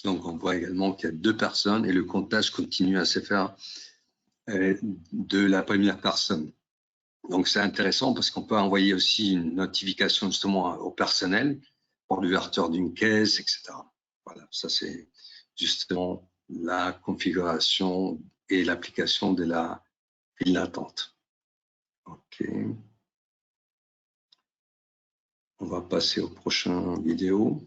Donc, on voit également qu'il y a 2 personnes et le comptage continue à se faire de la première personne. Donc, c'est intéressant parce qu'on peut envoyer aussi une notification justement au personnel pour l'ouverture d'une caisse, etc. Voilà, ça c'est justement la configuration et l'application de la file d'attente. OK. On va passer au prochain vidéo.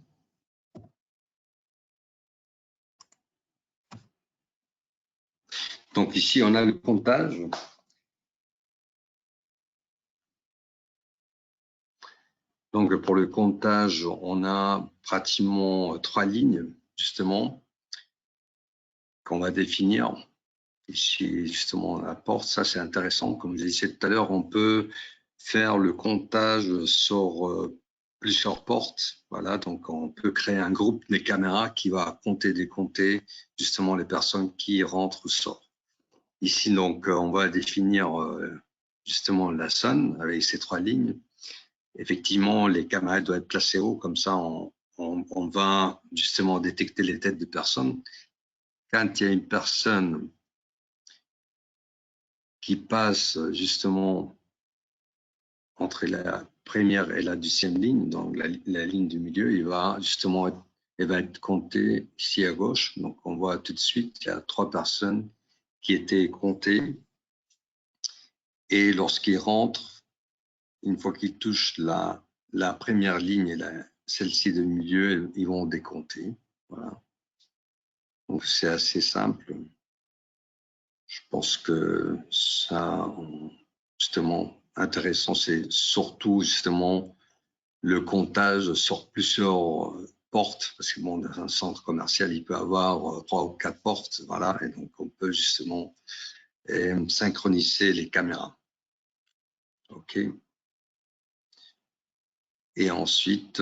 Donc ici, on a le comptage. Donc pour le comptage, on a pratiquement 3 lignes, justement, qu'on va définir. Ici, justement, la porte, ça c'est intéressant. Comme je disais tout à l'heure, on peut faire le comptage sur plusieurs portes. Voilà, donc on peut créer un groupe des caméras qui va compter, décompter justement les personnes qui rentrent ou sortent. Ici, donc, on va définir justement la zone avec ces 3 lignes. Effectivement, les caméras doivent être placées haut, comme ça on va justement détecter les têtes de personnes. Quand il y a une personne qui passe justement entre la première et la deuxième ligne, donc la ligne du milieu, il va justement être compté ici à gauche. Donc on voit tout de suite qu'il y a 3 personnes qui étaient comptées. Et lorsqu'ils rentrent, une fois qu'ils touchent la première ligne et celle-ci de milieu, ils vont décompter. Voilà. Donc c'est assez simple. Je pense que ça, justement, intéressant, c'est surtout justement le comptage sur plusieurs portes, parce que bon, dans un centre commercial, il peut avoir 3 ou 4 portes, voilà, et donc on peut justement synchroniser les caméras. OK. Et ensuite,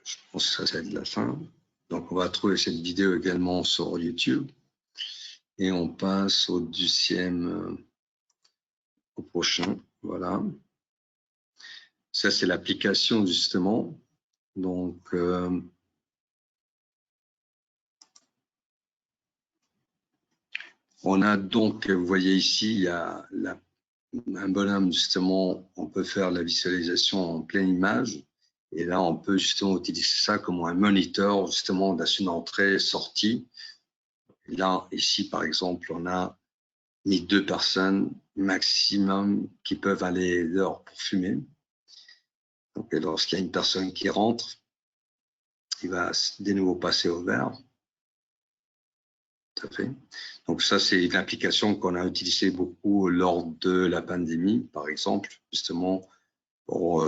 je pense que ça c'est de la fin. Donc, on va trouver cette vidéo également sur YouTube. Et on passe au deuxième, au prochain. Voilà. Ça, c'est l'application, justement. Donc, on a donc, vous voyez ici, il y a un bonhomme, justement, on peut faire la visualisation en pleine image. Et là, on peut justement utiliser ça comme un moniteur, justement, d'une entrée-sortie. Là, ici, par exemple, on a mis 2 personnes maximum qui peuvent aller dehors pour fumer. Donc, lorsqu'il y a une personne qui rentre, il va de nouveau passer au vert. Tout à fait. Donc, ça, c'est une application qu'on a utilisée beaucoup lors de la pandémie, par exemple, justement, pour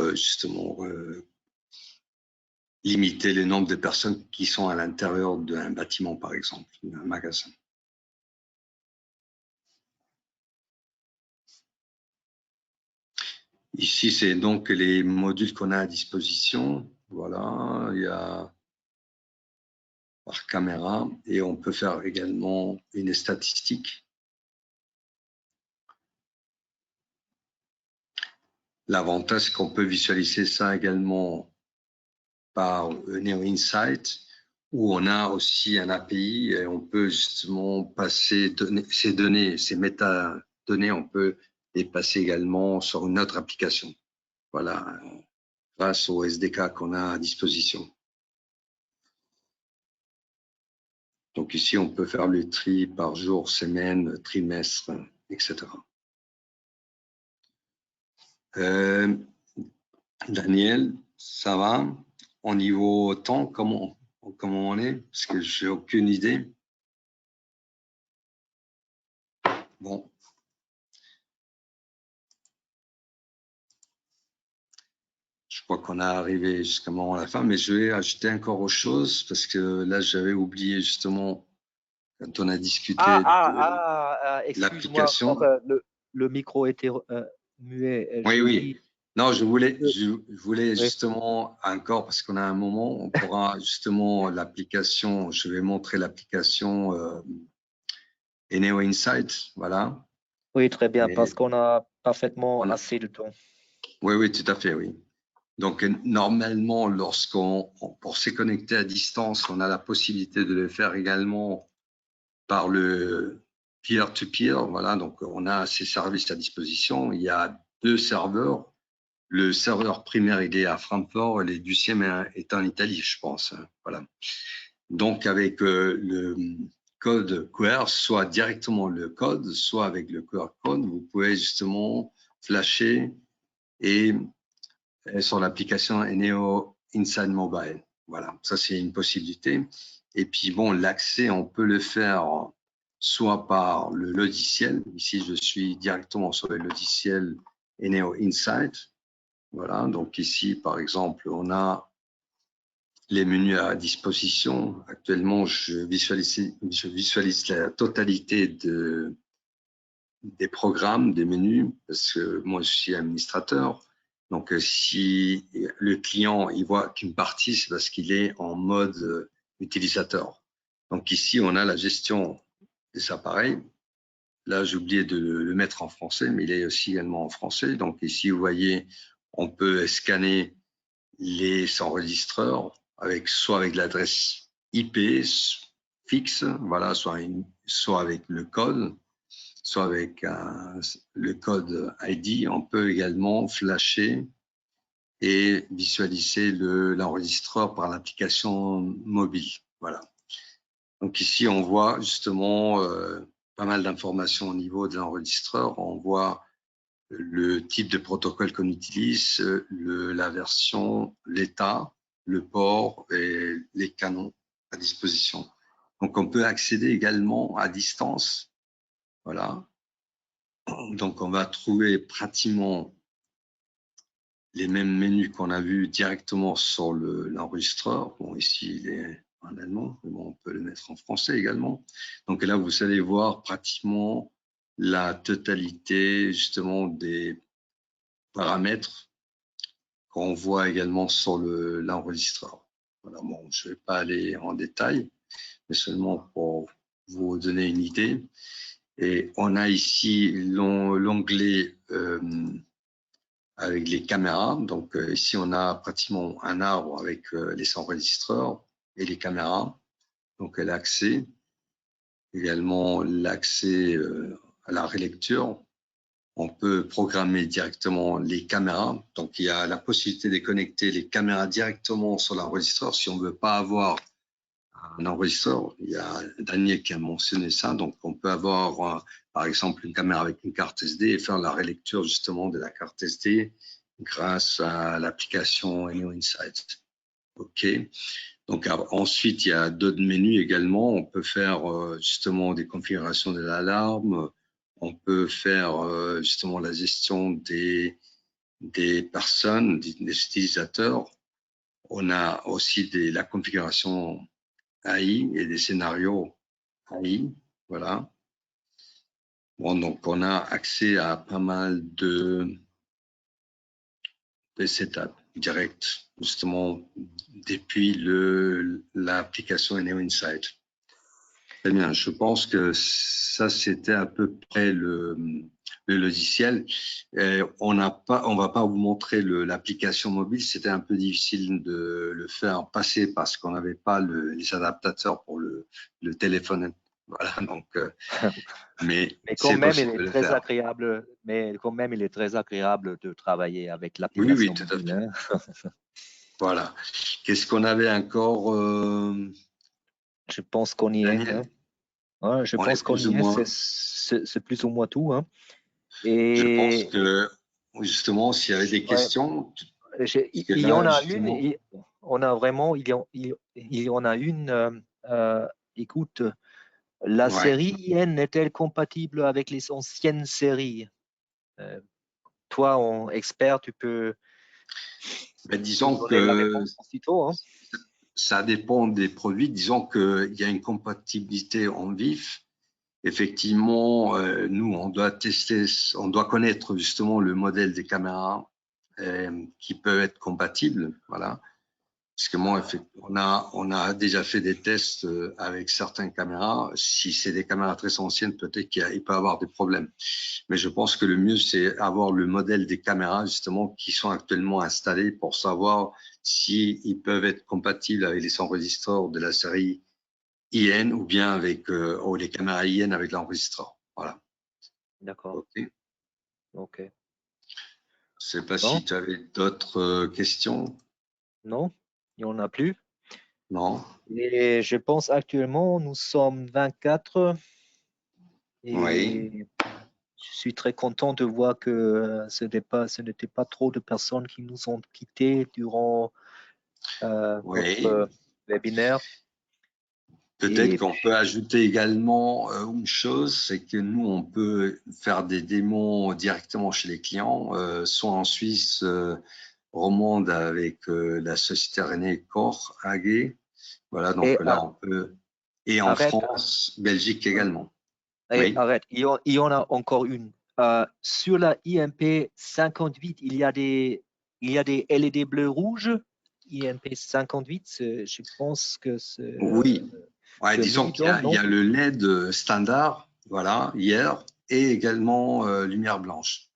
limiter le nombre de personnes qui sont à l'intérieur d'un bâtiment, par exemple, d'un magasin. Ici, c'est donc les modules qu'on a à disposition. Voilà, il y a par caméra et on peut faire également une statistique. L'avantage, c'est qu'on peut visualiser ça également par Neo Insight, où on a aussi un API et on peut justement passer ces données, ces métadonnées, on peut les passer également sur une autre application. Voilà, grâce au SDK qu'on a à disposition. Donc ici, on peut faire le tri par jour, semaine, trimestre, etc. Daniel, ça va? Au niveau temps, comment on est? Parce que j'ai aucune idée. Bon. Je crois qu'on est arrivé justement à la fin, mais je vais ajouter encore autre chose parce que là, j'avais oublié justement quand on a discuté de Excuse-moi, l'application. le micro était muet. Oui, J'ai oui. dit. Non, je voulais Oui. justement encore, parce qu'on a un moment, on pourra justement l'application, je vais montrer l'application Eneo Insight, voilà. Oui, très bien, parce Et qu'on a parfaitement on a- assez de temps. oui, oui, tout à fait, oui. Donc, normalement, pour se connecter à distance, on a la possibilité de le faire également par le peer-to-peer. Voilà, donc on a ces services à disposition. Il y a 2 serveurs. Le serveur primaire, il est à Francfort et le deuxième est en Italie, je pense. Voilà. Donc, avec le code QR, soit directement le code, soit avec le QR code, vous pouvez justement flasher et sur l'application Eneo Inside Mobile. Voilà, ça c'est une possibilité. Et puis bon, l'accès, on peut le faire soit par le logiciel. Ici, je suis directement sur le logiciel Eneo Insight. Voilà, donc ici, par exemple, on a les menus à disposition. Actuellement, je visualise la totalité des programmes, des menus, parce que moi, je suis administrateur. Donc, si le client il voit qu'une partie, c'est parce qu'il est en mode utilisateur. Donc, ici, on a la gestion des appareils. Là, j'ai oublié de le mettre en français, mais il est aussi également en français. Donc, ici, vous voyez, on peut scanner les enregistreurs soit avec l'adresse IP fixe, voilà, soit avec le code, soit avec le code ID. On peut également flasher et visualiser l'enregistreur par l'application mobile. Voilà. Donc ici, on voit justement pas mal d'informations au niveau de l'enregistreur. On voit le type de protocole qu'on utilise, la version, l'état, le port et les canons à disposition. Donc, on peut accéder également à distance. Voilà. Donc, on va trouver pratiquement les mêmes menus qu'on a vus directement sur l'enregistreur. Bon, ici, il est en allemand, mais bon, on peut le mettre en français également. Donc là, vous allez voir pratiquement la totalité justement des paramètres qu'on voit également sur l'enregistreur. Voilà, bon, je ne vais pas aller en détail, mais seulement pour vous donner une idée. Et on a ici l'onglet avec les caméras. Donc ici, on a pratiquement un arbre avec les enregistreurs et les caméras. Donc l'accès, également l'accès à la relecture. On peut programmer directement les caméras. Donc, il y a la possibilité de connecter les caméras directement sur l'enregistreur. Si on ne veut pas avoir un enregistreur, il y a Daniel qui a mentionné ça. Donc, on peut avoir, par exemple, une caméra avec une carte SD et faire la relecture justement de la carte SD grâce à l'application Eneo Insight. OK. Donc, ensuite, il y a d'autres menus également. On peut faire justement des configurations de l'alarme. On peut faire justement la gestion des personnes, des utilisateurs. On a aussi la configuration AI et des scénarios AI. Voilà. Bon, donc, on a accès à pas mal de setup direct, justement, depuis l'application Eneo Insight. Très bien, je pense que ça, c'était à peu près le le logiciel. On va pas vous montrer l'application mobile. C'était un peu difficile de le faire passer parce qu'on n'avait pas les adaptateurs pour le téléphone. Voilà, donc, mais quand c'est même, il possible est de le très faire. agréable. Mais quand même, il est très agréable de travailler avec Oui, l'application oui, tout à mobile. fait. Hein. Voilà. Qu'est-ce qu'on avait encore, Je pense qu'on y est. Hein. Daniel? Ouais, je On est pense qu'on plus ou y est. moins. C'est plus ou moins tout. Hein. Je pense Et que justement, s'il y avait des ouais, questions, parce que il y en là, a une. justement, On a vraiment, il y en a une. Écoute, la ouais. série IN est-elle compatible avec les anciennes séries? Toi, en expert, tu peux Ben, nous disons donner la que réponse aussitôt. Hein. ça dépend des produits. Disons qu'il y a une compatibilité en vif. Effectivement, nous, on doit tester, on doit connaître justement le modèle des caméras qui peuvent être compatibles. Voilà. Parce que moi, on a déjà fait des tests avec certaines caméras. Si c'est des caméras très anciennes, peut-être qu'il peut y avoir des problèmes. Mais je pense que le mieux, c'est avoir le modèle des caméras, justement, qui sont actuellement installées pour savoir s'ils peuvent être compatibles avec les enregistreurs de la série IN ou bien avec les caméras IN avec l'enregistreur. Voilà. D'accord. OK. OK. Je sais pas Non, si tu avais d'autres questions. non, il n'y en a plus. Non? Et je pense actuellement, nous sommes 24 Oui. et je suis très content de voir que ce n'était pas trop de personnes qui nous ont quittés durant Oui. notre webinaire. Peut-être Et qu'on peut ajouter également une chose, c'est que nous, on peut faire des démos directement chez les clients, soit en Suisse romande avec la société René Corr AG. Voilà, et donc là, on peut. Et en arrête, France, Belgique également. Oui. arrête, il y en a encore une. Sur la IMP 58, il y a des LED bleu rouge. IMP 58, je pense que c'est Oui. Ouais, disons qu'il y minidome, a, il y non? a le LED standard, voilà, hier, et également lumière blanche.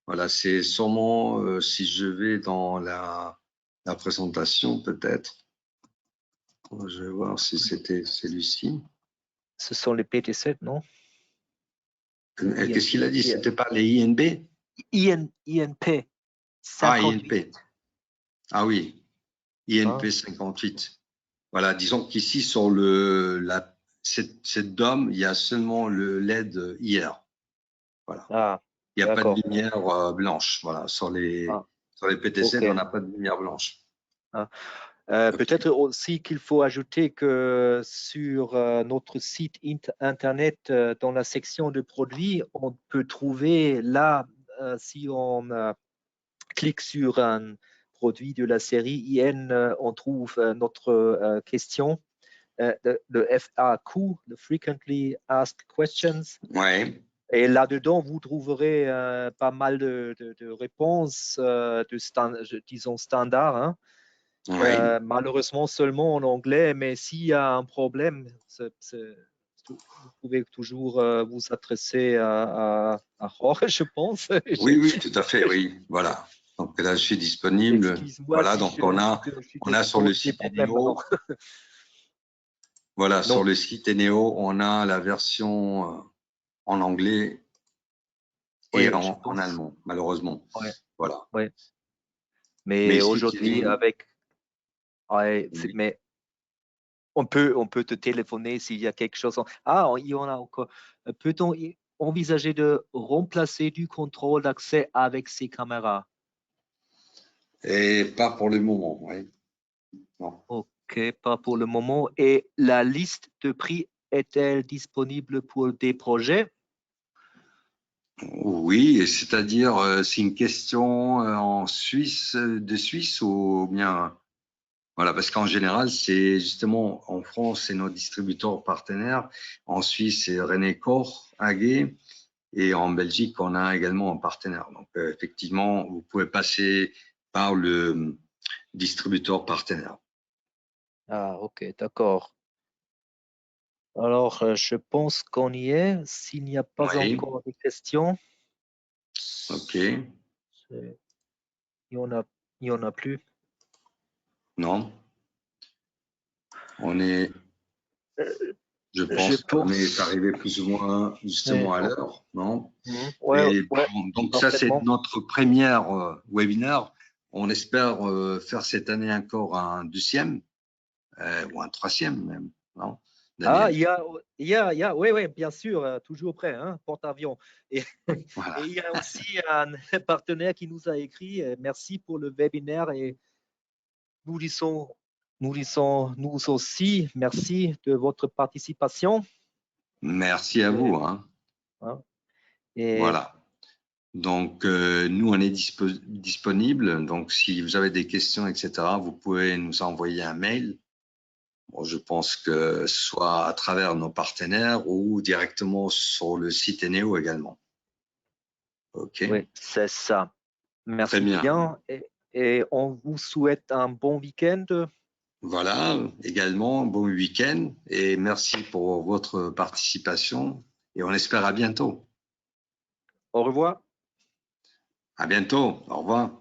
Voilà, c'est sûrement, si je vais dans la présentation, peut-être. Je vais voir si c'était celui-ci. Ce sont les PT7, non? Qu'est-ce qu'il a dit? INP, C'était pas les INB? INP Ah, 58. INP. Ah oui, Hein? INP 58. Voilà, disons qu'ici, sur cette DOM, il y a seulement le LED IR. Voilà. Ah, Il n'y a pas de d'accord. lumière blanche. Voilà, Ah, sur les PTC, ok. on n'a pas de lumière blanche. Ah. OK. Peut-être aussi qu'il faut ajouter que sur notre site internet, dans la section de produits, on peut trouver là, si on clique sur un produit de la série IN, on trouve notre question, le FAQ, le Frequently Asked Questions. Ouais. Et là-dedans, vous trouverez pas mal de réponses, disons standards. Hein. Ouais. Malheureusement seulement en anglais, mais s'il y a un problème, vous pouvez toujours vous adresser à Jorge, je pense. Oui, oui, tout à fait, oui. Voilà. Donc là, je suis disponible. Excuse-moi Voilà, si donc je on te a sur le pose des site problèmes maintenant. Eneo, voilà, sur Non, le site Eneo, on a la version en anglais et oui, je en pense. allemand, malheureusement. Ouais, Voilà. ouais. Mais Mais si tu aujourd'hui, veux, ouais, oui. mais on peut te téléphoner s'il y a quelque chose. Ah, il y en a encore. Peut-on envisager de remplacer du contrôle d'accès avec ces caméras? Et pas pour le moment, oui. Non. Ok, pas pour le moment. Et la liste de prix est-elle disponible pour des projets? Oui, c'est-à-dire, c'est une question en Suisse, de Suisse ou bien. Voilà, parce qu'en général, c'est justement en France, c'est nos distributeurs partenaires. En Suisse, c'est René Corr, AG. Et en Belgique, on a également un partenaire. Donc, effectivement, vous pouvez passer par le distributeur partenaire. Ah, ok, d'accord. Alors, je pense qu'on y est. S'il n'y a pas Oui. encore de questions, OK. Il y en a plus. Non. On est, je pense qu'on est arrivé plus ou moins justement à l'heure, non? Ouais, Et ouais, bon, donc ça, c'est parfaitement. notre première webinaire. On espère faire cette année encore un deuxième ou un troisième même, non, Ah, Daniel? oui, bien sûr, toujours prêt, hein, porte-avions. Et, Voilà. et il y a aussi un partenaire qui nous a écrit, merci pour le webinaire et nous disons, nous aussi, merci de votre participation. Merci à Et, vous, hein. hein, et Voilà. Donc, nous, on est disponible. Donc, si vous avez des questions, etc., vous pouvez nous envoyer un mail. Bon, je pense que soit à travers nos partenaires ou directement sur le site Eneo également. OK. oui, c'est ça. Très Merci bien. bien et on vous souhaite un bon week-end. Voilà, également, bon week-end et merci pour votre participation et on espère à bientôt. Au revoir. À bientôt. Au revoir.